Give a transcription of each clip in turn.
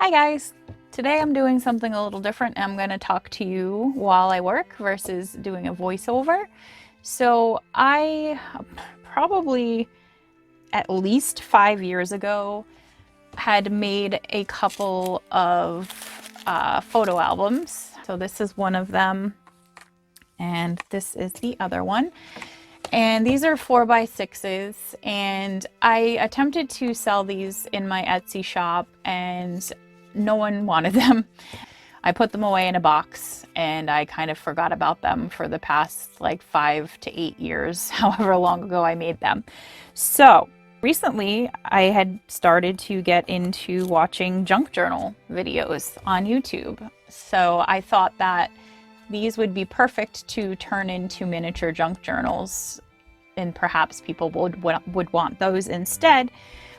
Hi guys! Today I'm doing something a little different. I'm going to talk to you while I work versus doing a voiceover. So I probably at least 5 years ago had made a couple of photo albums. So this is one of them and this is the other one. And these are 4x6s, and I attempted to sell these in my Etsy shop and no one wanted them. I put them away in a box and I kind of forgot about them for the past like 5 to 8 years, however long ago I made them. So recently I had started to get into watching junk journal videos on YouTube. So I thought that these would be perfect to turn into miniature junk journals, and perhaps people would want those instead.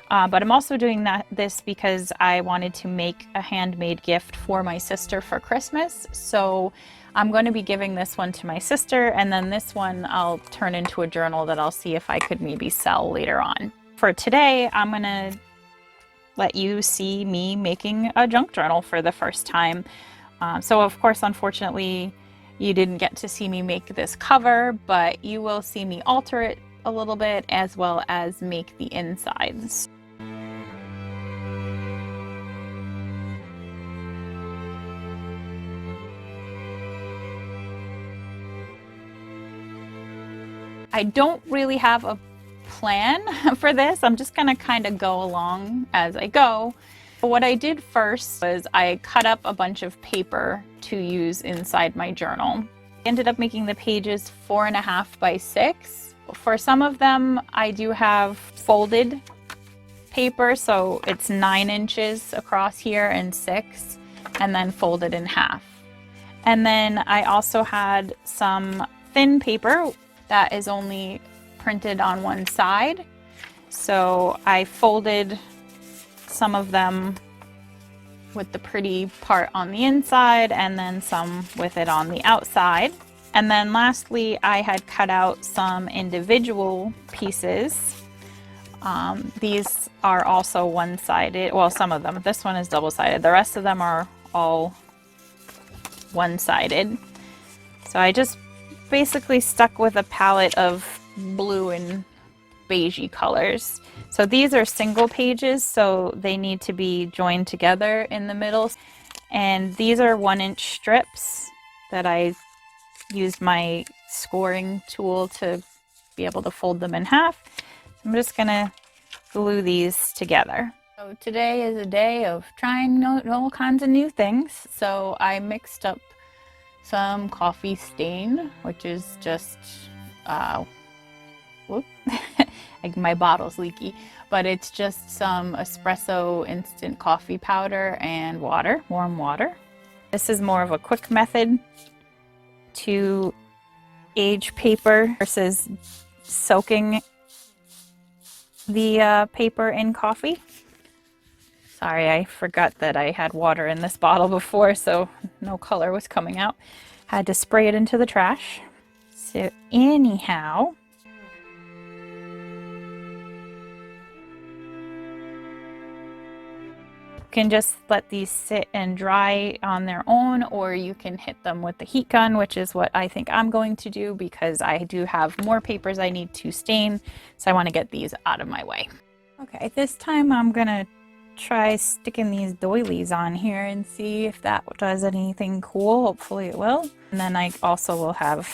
But I'm also doing this because I wanted to make a handmade gift for my sister for Christmas. So I'm going to be giving this one to my sister, and then this one I'll turn into a journal that I'll see if I could maybe sell later on. For today, I'm going to let you see me making a junk journal for the first time. So of course, unfortunately, you didn't get to see me make this cover, but you will see me alter it a little bit as well as make the insides. I don't really have a plan for this. I'm just gonna kind of go along as I go. What I did first was I cut up a bunch of paper to use inside my journal. I ended up making the pages 4.5 by 6. For some of them, I do have folded paper, so it's 9 inches across here and 6, and then folded in half. And then I also had some thin paper that is only printed on one side. So I folded some of them with the pretty part on the inside and then some with it on the outside. And then lastly, I had cut out some individual pieces. These are also one-sided, well, some of them. This one is double-sided. The rest of them are all one-sided. So I just basically stuck with a palette of blue and beigey colors. So these are single pages, so they need to be joined together in the middle. And these are 1-inch strips that I used my scoring tool to be able to fold them in half. I'm just gonna glue these together. So today is a day of trying all kinds of new things. So I mixed up some coffee stain, which is just whoop. Like my bottle's leaky, but it's just some espresso instant coffee powder and water, warm water. This is more of a quick method to age paper versus soaking the paper in coffee. Sorry, I forgot that I had water in this bottle before, so no color was coming out. Had to spray it into the trash. So anyhow, you can just let these sit and dry on their own, or you can hit them with the heat gun, which is what I think I'm going to do because I do have more papers I need to stain, so I want to get these out of my way. Okay, this time I'm gonna try sticking these doilies on here and see if that does anything cool. Hopefully it will. And then I also will have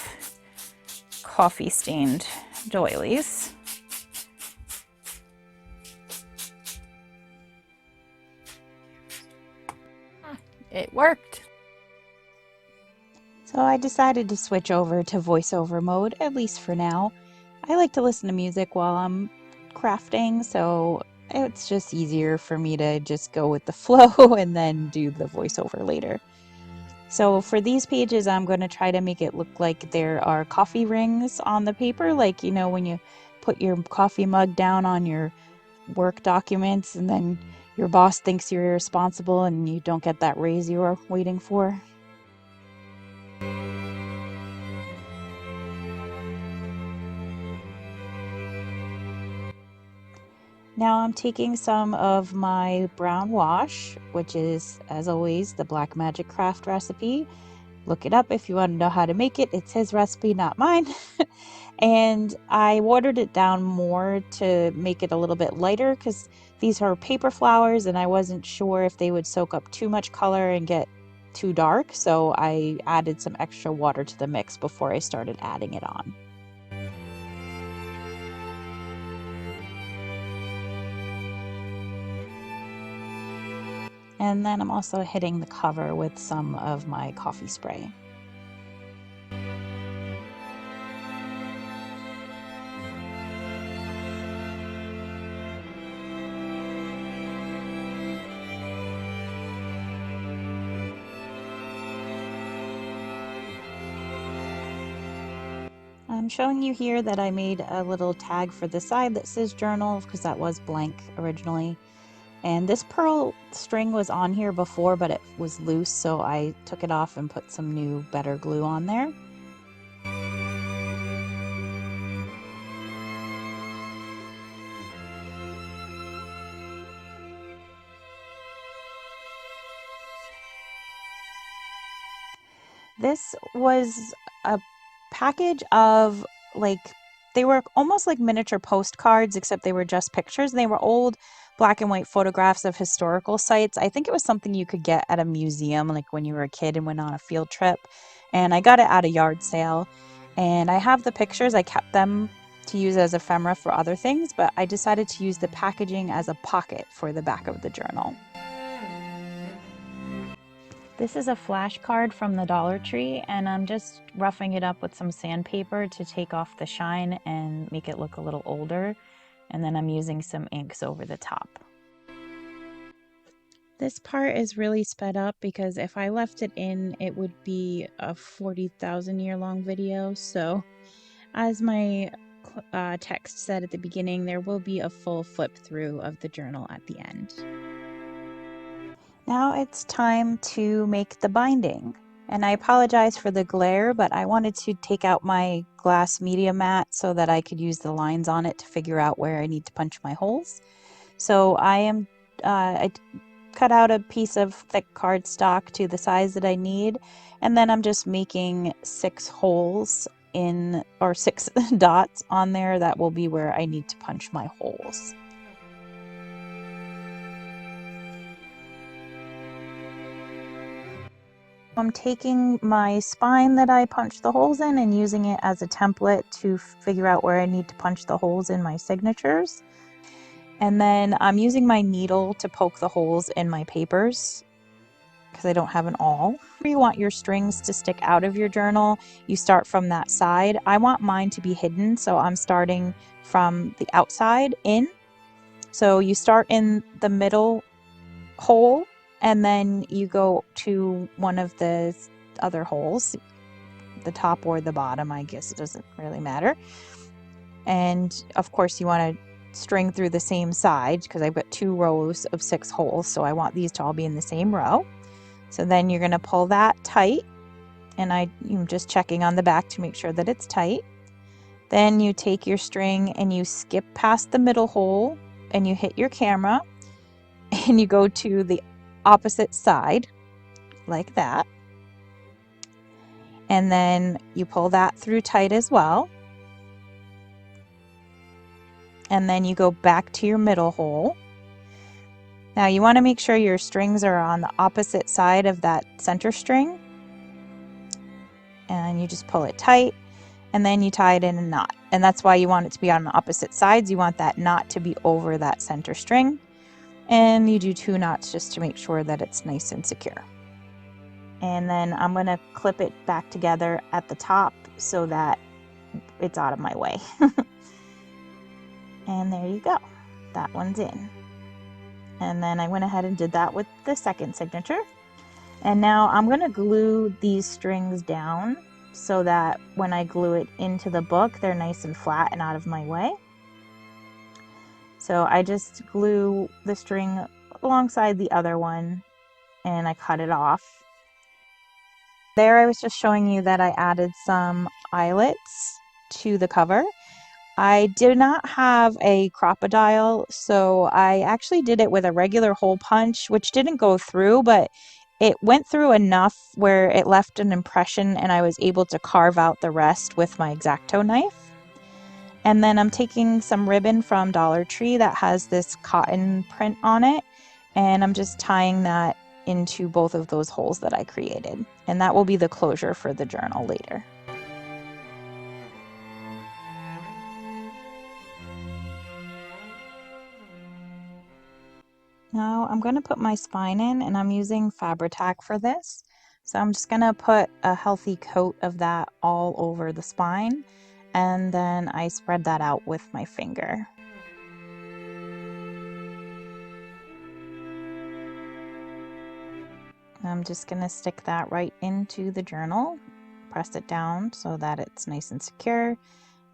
coffee stained doilies. It worked. So I decided to switch over to voiceover mode, at least for now. I like to listen to music while I'm crafting, so it's just easier for me to just go with the flow and then do the voiceover later. So for these pages, I'm going to try to make it look like there are coffee rings on the paper, like, you know, when you put your coffee mug down on your work documents and then your boss thinks you're irresponsible and you don't get that raise you were waiting for. Now I'm taking some of my brown wash, which is, as always, the Black Magic Craft recipe. Look it up if you want to know how to make it. It's his recipe, not mine. And I watered it down more to make it a little bit lighter because these are paper flowers and I wasn't sure if they would soak up too much color and get too dark. So I added some extra water to the mix before I started adding it on. And then I'm also hitting the cover with some of my coffee spray. I'm showing you here that I made a little tag for the side that says journal because that was blank originally. And this pearl string was on here before, but it was loose, so I took it off and put some new, better glue on there. This was a package of, like, they were almost like miniature postcards, except they were just pictures. They were old black and white photographs of historical sites. I think it was something you could get at a museum, like when you were a kid and went on a field trip. And I got it at a yard sale. And I have the pictures. I kept them to use as ephemera for other things, but I decided to use the packaging as a pocket for the back of the journal. This is a flashcard from the Dollar Tree, and I'm just roughing it up with some sandpaper to take off the shine and make it look a little older. And then I'm using some inks over the top. This part is really sped up because if I left it in, it would be a 40,000 year long video. So as my text said at the beginning, there will be a full flip through of the journal at the end. Now it's time to make the binding. And I apologize for the glare, but I wanted to take out my glass media mat so that I could use the lines on it to figure out where I need to punch my holes. So I cut out a piece of thick cardstock to the size that I need, and then I'm just making 6 holes or 6 dots on there that will be where I need to punch my holes. I'm taking my spine that I punched the holes in and using it as a template to figure out where I need to punch the holes in my signatures. And then I'm using my needle to poke the holes in my papers because I don't have an awl. If you want your strings to stick out of your journal, you start from that side. I want mine to be hidden, so I'm starting from the outside in. So you start in the middle hole, and then you go to one of the other holes, the top or the bottom, I guess it doesn't really matter. And of course you want to string through the same side because I've got 2 rows of 6 holes, so I want these to all be in the same row. So then you're going to pull that tight, and I'm just checking on the back to make sure that it's tight. Then you take your string and you skip past the middle hole and you hit your camera and you go to the opposite side like that, and then you pull that through tight as well, and then you go back to your middle hole. Now you want to make sure your strings are on the opposite side of that center string, and you just pull it tight, and then you tie it in a knot. And that's why you want it to be on the opposite sides. You want that knot to be over that center string. And you do 2 knots just to make sure that it's nice and secure. And then I'm going to clip it back together at the top so that it's out of my way. And there you go. That one's in. And then I went ahead and did that with the second signature. And now I'm going to glue these strings down so that when I glue it into the book, they're nice and flat and out of my way. So I just glue the string alongside the other one and I cut it off. There I was just showing you that I added some eyelets to the cover. I did not have a crocodile, so I actually did it with a regular hole punch, which didn't go through, but it went through enough where it left an impression and I was able to carve out the rest with my X-Acto knife. And then I'm taking some ribbon from Dollar Tree that has this cotton print on it, and I'm just tying that into both of those holes that I created. And that will be the closure for the journal later. Now I'm going to put my spine in, and I'm using Fabri-Tac for this. So I'm just going to put a healthy coat of that all over the spine, and then I spread that out with my finger. I'm just going to stick that right into the journal, press it down so that it's nice and secure,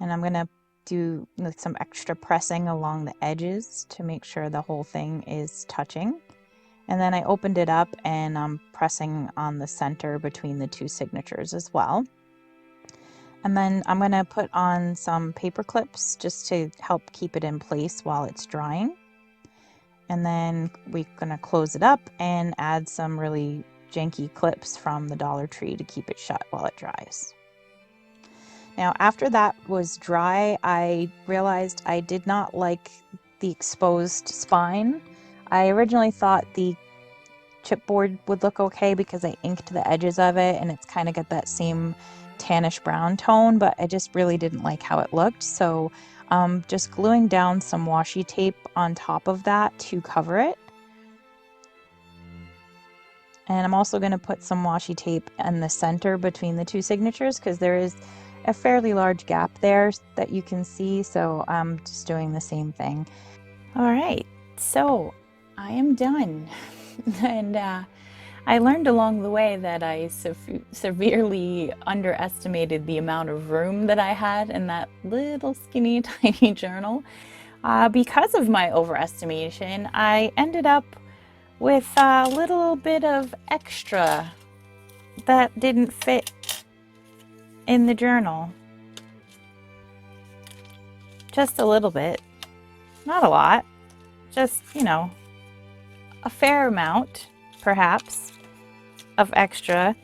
and I'm going to do some extra pressing along the edges to make sure the whole thing is touching. And then I opened it up and I'm pressing on the center between the two signatures as well. And then I'm going to put on some paper clips just to help keep it in place while it's drying. And then we're going to close it up and add some really janky clips from the Dollar Tree to keep it shut while it dries. Now, after that was dry, I realized I did not like the exposed spine. I originally thought the chipboard would look okay because I inked the edges of it and it's kind of got that same tannish brown tone, but I just really didn't like how it looked. So just gluing down some washi tape on top of that to cover it. And I'm also going to put some washi tape in the center between the two signatures because there is a fairly large gap there that you can see. So I'm just doing the same thing. All right, so I am done. And I learned along the way that I severely underestimated the amount of room that I had in that little skinny tiny journal. Because of my overestimation, I ended up with a little bit of extra that didn't fit in the journal. Just a little bit, not a lot, just, you know, a fair amount, perhaps, of extra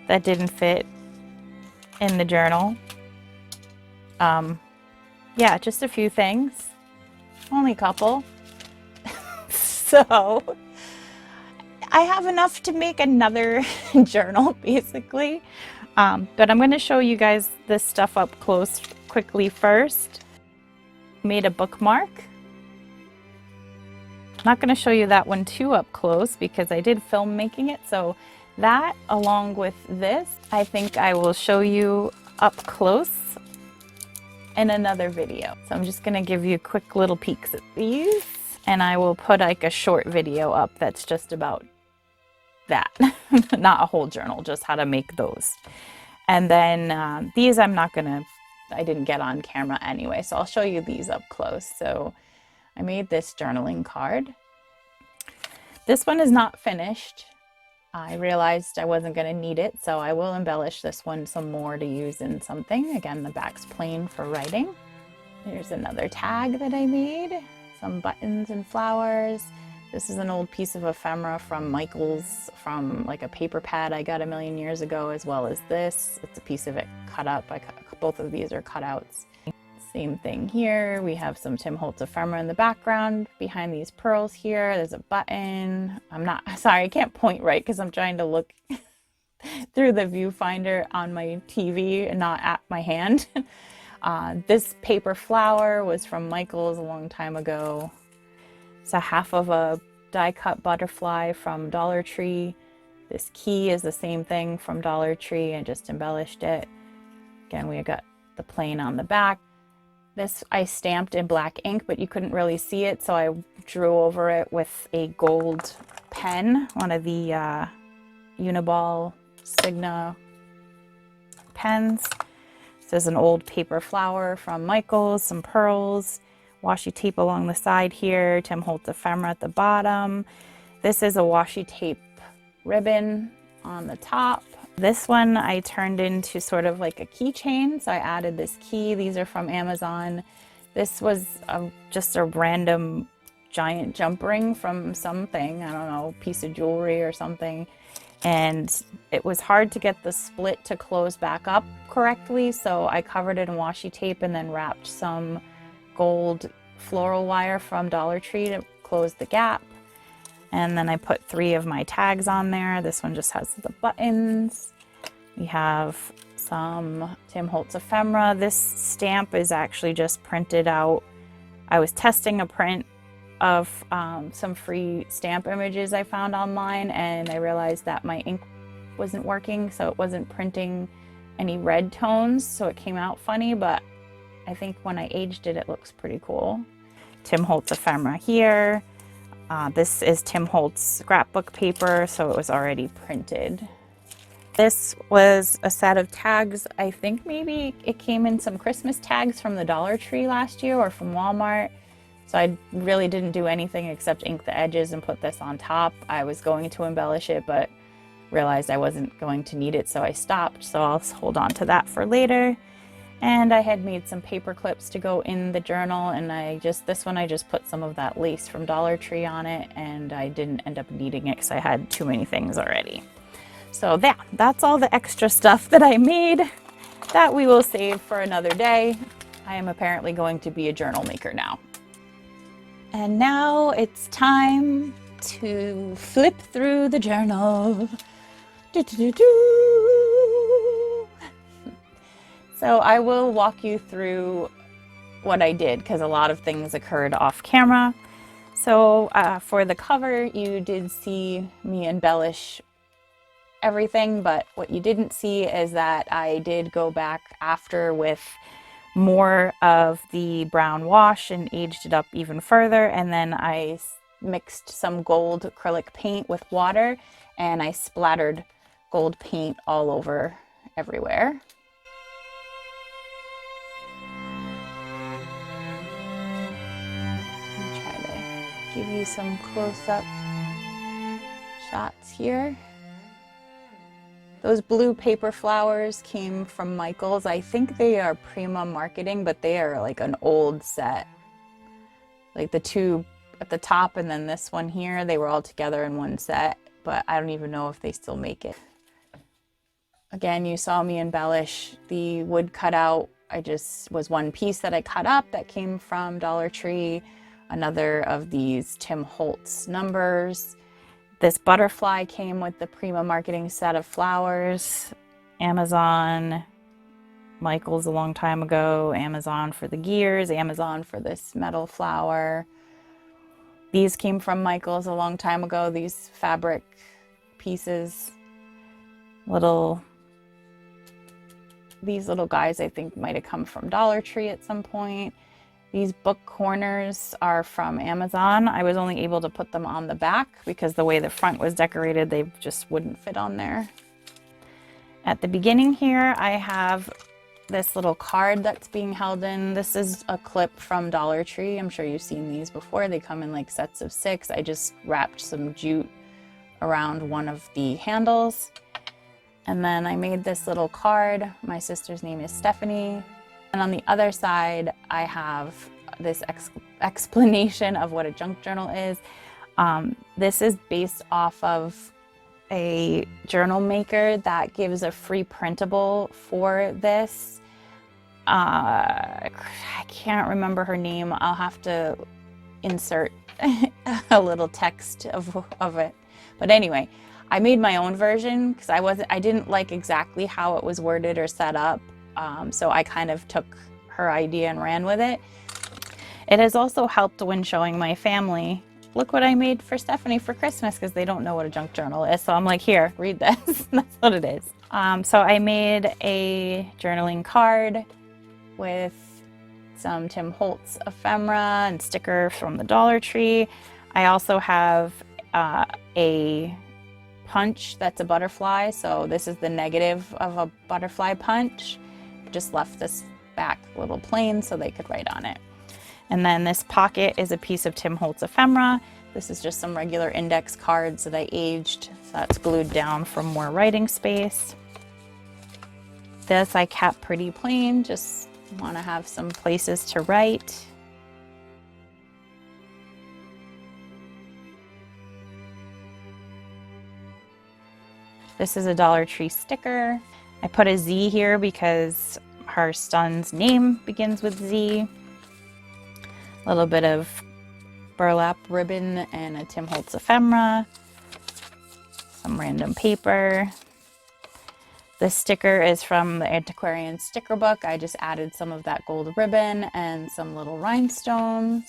that didn't fit in the journal. Yeah, just a few things, only a couple. So I have enough to make another journal, basically. But I'm going to show you guys this stuff up close quickly first. Made a bookmark. I'm not going to show you that one too up close because I did film making it. So that, along with this, I think I will show you up close in another video. So I'm just going to give you quick little peeks at these. And I will put like a short video up that's just about that. Not a whole journal, just how to make those. And then these I didn't get on camera anyway, so I'll show you these up close. So I made this journaling card. This one is not finished. I realized I wasn't going to need it, so I will embellish this one some more to use in something. Again, the back's plain for writing. Here's another tag that I made. Some buttons and flowers. This is an old piece of ephemera from Michaels, from like a paper pad I got a million years ago, as well as this. It's a piece of it cut up. Both of these are cutouts. Same thing here. We have some Tim Holtz ephemera in the background. Behind these pearls here, there's a button. Sorry, I can't point right because I'm trying to look through the viewfinder on my TV and not at my hand. This paper flower was from Michaels a long time ago. It's a half of a die cut butterfly from Dollar Tree. This key is the same thing from Dollar Tree. I just embellished it. Again, we got the plain on the back. This I stamped in black ink, but you couldn't really see it, so I drew over it with a gold pen, one of the Uniball Signa pens. There's an old paper flower from Michaels, some pearls, washi tape along the side here, Tim Holtz ephemera at the bottom. This is a washi tape ribbon on the top, This one I turned into sort of like a keychain, so I added this key. These are from Amazon. This was just a random giant jump ring from something, I don't know, piece of jewelry or something. And it was hard to get the split to close back up correctly, so I covered it in washi tape and then wrapped some gold floral wire from Dollar Tree to close the gap. And then I put 3 of my tags on there. This one just has the buttons. We have some Tim Holtz ephemera. This stamp is actually just printed out. I was testing a print of some free stamp images I found online, and I realized that my ink wasn't working, so it wasn't printing any red tones, so it came out funny, but I think when I aged it, it looks pretty cool. Tim Holtz ephemera here. This is Tim Holtz scrapbook paper, so it was already printed. This was a set of tags. I think maybe it came in some Christmas tags from the Dollar Tree last year or from Walmart. So I really didn't do anything except ink the edges and put this on top. I was going to embellish it, but realized I wasn't going to need it, so I stopped. So I'll hold on to that for later. And I had made some paper clips to go in the journal, and this one I just put some of that lace from Dollar Tree on it, and I didn't end up needing it because I had too many things already. So that's all the extra stuff that I made that we will save for another day. I am apparently going to be a journal maker now. And now it's time to flip through the journal. So I will walk you through what I did because a lot of things occurred off camera. So for the cover, you did see me embellish everything, but what you didn't see is that I did go back after with more of the brown wash and aged it up even further, and then I mixed some gold acrylic paint with water and I splattered gold paint all over everywhere. Try to give you some close-up shots here. Those blue paper flowers came from Michaels. I think they are Prima Marketing, but they are like an old set. Like the 2 at the top and then this one here, they were all together in one set, but I don't even know if they still make it. Again, you saw me embellish the wood cutout. Was one piece that I cut up that came from Dollar Tree. Another of these Tim Holtz numbers. This butterfly came with the Prima Marketing set of flowers. Amazon, Michaels a long time ago, Amazon for the gears, Amazon for this metal flower. These came from Michaels a long time ago, these fabric pieces. These little guys I think might have come from Dollar Tree at some point. These book corners are from Amazon. I was only able to put them on the back because the way the front was decorated, they just wouldn't fit on there. At the beginning here, I have this little card that's being held in. This is a clip from Dollar Tree. I'm sure you've seen these before. They come in like sets of 6. I just wrapped some jute around one of the handles. And then I made this little card. My sister's name is Stephanie. And on the other side, I have this explanation of what a junk journal is. This is based off of a journal maker that gives a free printable for this. I can't remember her name. I'll have to insert a little text of it. But anyway, I made my own version because I didn't like exactly how it was worded or set up. So I kind of took her idea and ran with it. It has also helped when showing my family, look what I made for Stephanie for Christmas, because they don't know what a junk journal is. So I'm like, here, read this. That's what it is. So I made a journaling card with some Tim Holtz ephemera and sticker from the Dollar Tree. I also have a punch that's a butterfly. So this is the negative of a butterfly punch. Just left this back a little plain so they could write on it. And then this pocket is a piece of Tim Holtz ephemera. This is just some regular index cards that I aged, so that's glued down for more writing space. This I kept pretty plain, just want to have some places to write. This is a Dollar Tree sticker. I put a Z here because her son's name begins with Z. A little bit of burlap ribbon and a Tim Holtz ephemera. Some random paper. This sticker is from the Antiquarian Sticker Book. I just added some of that gold ribbon and some little rhinestones.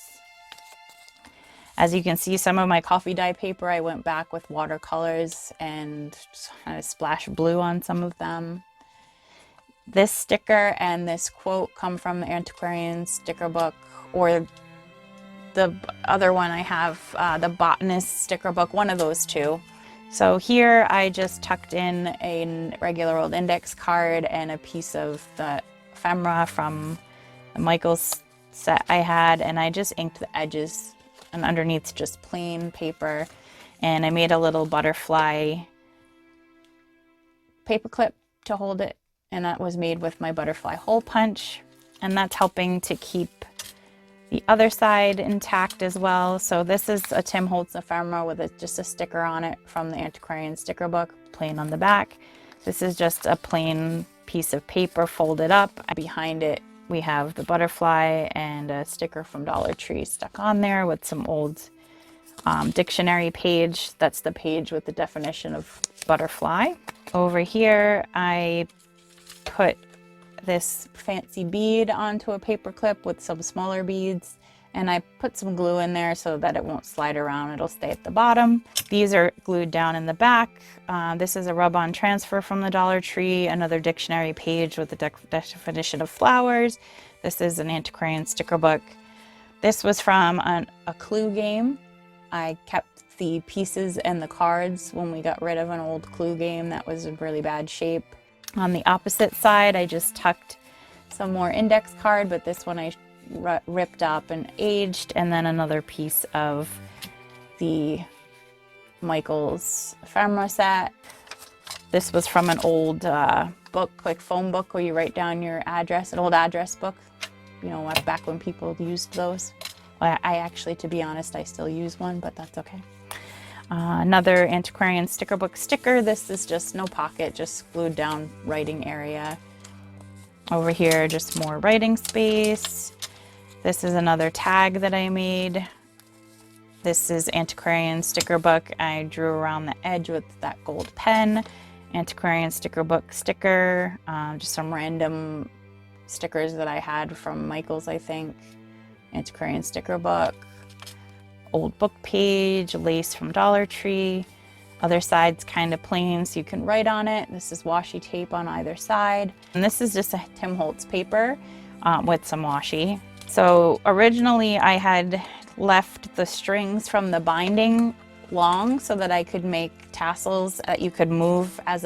As you can see, some of my coffee dye paper, I went back with watercolors and just kind of splashed blue on some of them. This sticker and this quote come from the Antiquarian Sticker Book, or the other one I have, the Botanist Sticker Book, one of those two. So here I just tucked in a regular old index card and a piece of the ephemera from the Michaels set I had, and I just inked the edges, and underneath just plain paper. And I made a little butterfly paper clip to hold it, and that was made with my butterfly hole punch, and that's helping to keep the other side intact as well. So this is a Tim Holtz ephemera with just a sticker on it from the Antiquarian Sticker Book, plain on the back. This is just a plain piece of paper folded up. Behind it we have the butterfly and a sticker from Dollar Tree stuck on there with some old dictionary page. That's the page with the definition of butterfly. Over here I put this fancy bead onto a paper clip with some smaller beads, and I put some glue in there so that it won't slide around. It'll stay at the bottom. These are glued down in the back. This is a rub-on transfer from the Dollar Tree, another dictionary page with the definition of flowers. This is an Antiquarian Sticker Book. This was from a Clue game. I kept the pieces and the cards when we got rid of an old Clue game that was in really bad shape. On the opposite side, I just tucked some more index card, but this one I ripped up and aged, and then another piece of the Michaels ephemera set. This was from an old book, like phone book, where you write down your address, an old address book, you know, back when people used those. Well, I actually, to be honest, I still use one, but that's okay. Another Antiquarian Sticker Book sticker. This is just no pocket, just glued down writing area. Over here, just more writing space. This is another tag that I made. This is Antiquarian Sticker Book. I drew around the edge with that gold pen. Antiquarian Sticker Book sticker. Just some random stickers that I had from Michaels, I think. Antiquarian Sticker Book. Old book page, lace from Dollar Tree. Other side's kind of plain, so you can write on it. This is washi tape on either side. And this is just a Tim Holtz paper with some washi. So originally I had left the strings from the binding long so that I could make tassels that you could move as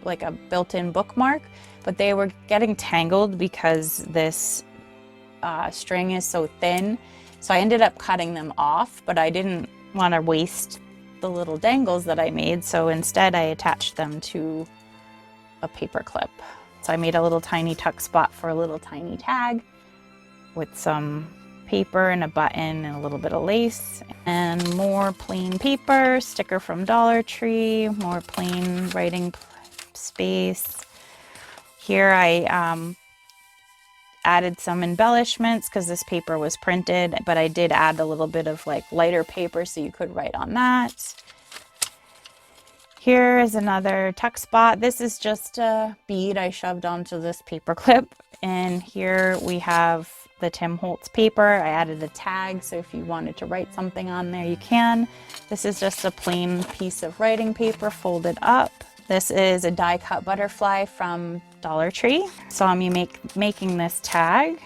like a built-in bookmark, but they were getting tangled because this string is so thin. So I ended up cutting them off, but I didn't want to waste the little dangles that I made, so instead I attached them to a paper clip. So I made a little tiny tuck spot for a little tiny tag with some paper and a button and a little bit of lace, and more plain paper, sticker from Dollar Tree, more plain writing space. Here I added some embellishments because this paper was printed, but I did add a little bit of like lighter paper so you could write on that. Here is another tuck spot. This is just a bead I shoved onto this paper clip. And here we have the Tim Holtz paper. I added a tag, so if you wanted to write something on there, you can. This is just a plain piece of writing paper folded up. This is a die cut butterfly from Dollar Tree. Saw me making this tag.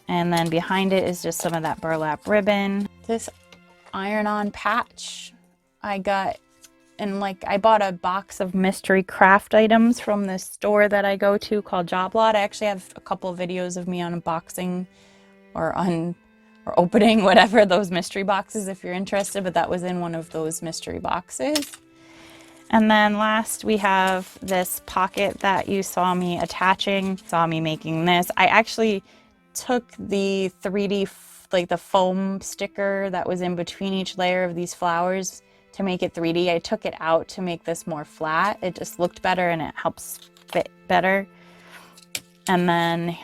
And then behind it is just some of that burlap ribbon. This iron-on patch I got, and like I bought a box of mystery craft items from this store that I go to called Job Lot. I actually have a couple of videos of me unboxing or opening whatever those mystery boxes if you're interested, but that was in one of those mystery boxes. And then last we have this pocket that you saw me attaching, saw me making this. I actually took the 3D, like the foam sticker that was in between each layer of these flowers to make it 3D. I took it out to make this more flat. It just looked better and it helps fit better. And then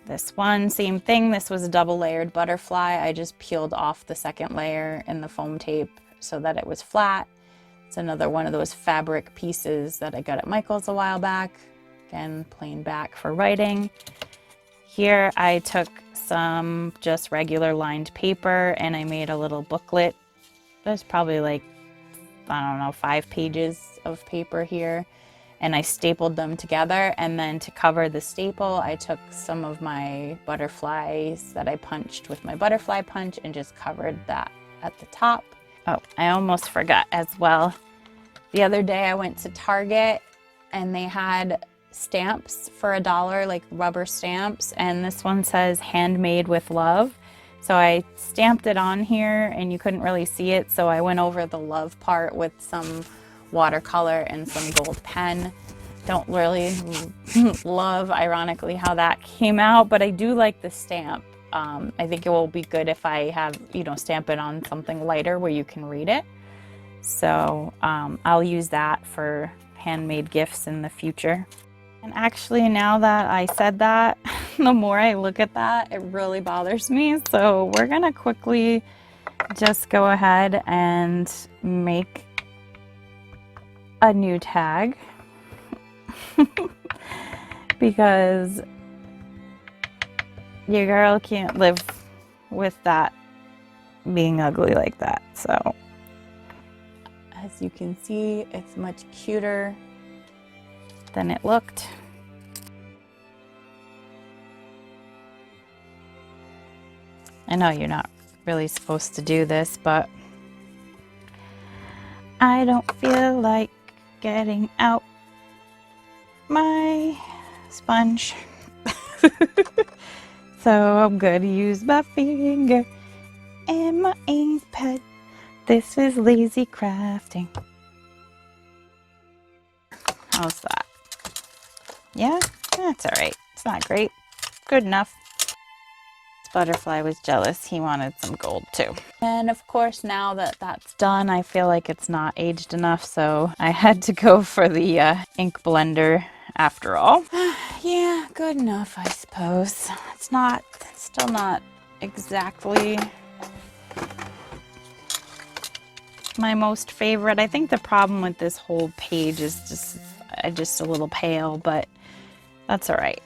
this one, same thing. This was a double layered butterfly. I just peeled off the second layer in the foam tape so that it was flat. It's another one of those fabric pieces that I got at Michael's a while back. Again, plain back for writing. Here I took some just regular lined paper and I made a little booklet. There's probably like, I don't know, 5 pages of paper here. And I stapled them together, and then to cover the staple, I took some of my butterflies that I punched with my butterfly punch and just covered that at the top. Oh, I almost forgot as well. The other day I went to Target and they had stamps for $1, like rubber stamps, and this one says handmade with love. So I stamped it on here and you couldn't really see it, so I went over the love part with some watercolor and some gold pen. Don't really love, ironically, how that came out, but I do like the stamp. I think it will be good if I have, stamp it on something lighter where you can read it. So I'll use that for handmade gifts in the future. And actually, now that I said that, the more I look at that, it really bothers me. So we're gonna quickly just go ahead and make a new tag because your girl can't live with that being ugly like that. So as you can see, it's much cuter than it looked. I know you're not really supposed to do this, but I don't feel like getting out my sponge. So I'm gonna use my finger and my ink pad. This is lazy crafting. How's that? Yeah, that's all right. It's not great. Good enough. This butterfly was jealous. He wanted some gold too. And of course, now that that's done, I feel like it's not aged enough, so I had to go for the ink blender after all. Yeah, good enough, I suppose. It's still not exactly my most favorite. I think the problem with this whole page is just a little pale, but that's all right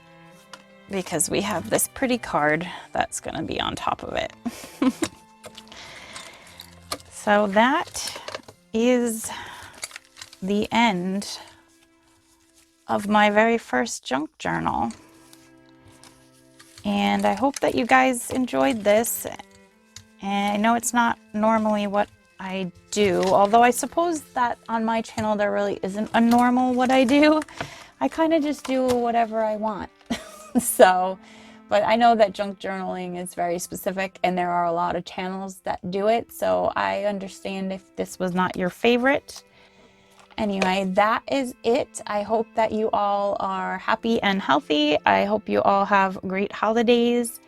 because we have this pretty card that's gonna be on top of it. So that is the end of my very first junk journal. And I hope that you guys enjoyed this. And I know it's not normally what I do, although I suppose that on my channel there really isn't a normal what I do. I kind of just do whatever I want. So, but I know that junk journaling is very specific and there are a lot of channels that do it, so I understand if this was not your favorite. Anyway, that is it. I hope that you all are happy and healthy. I hope you all have great holidays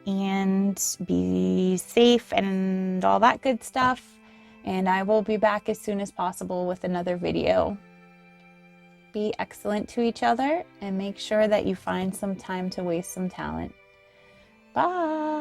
and be safe and all that good stuff. And I will be back as soon as possible with another video. Be excellent to each other and make sure that you find some time to waste some talent. Bye.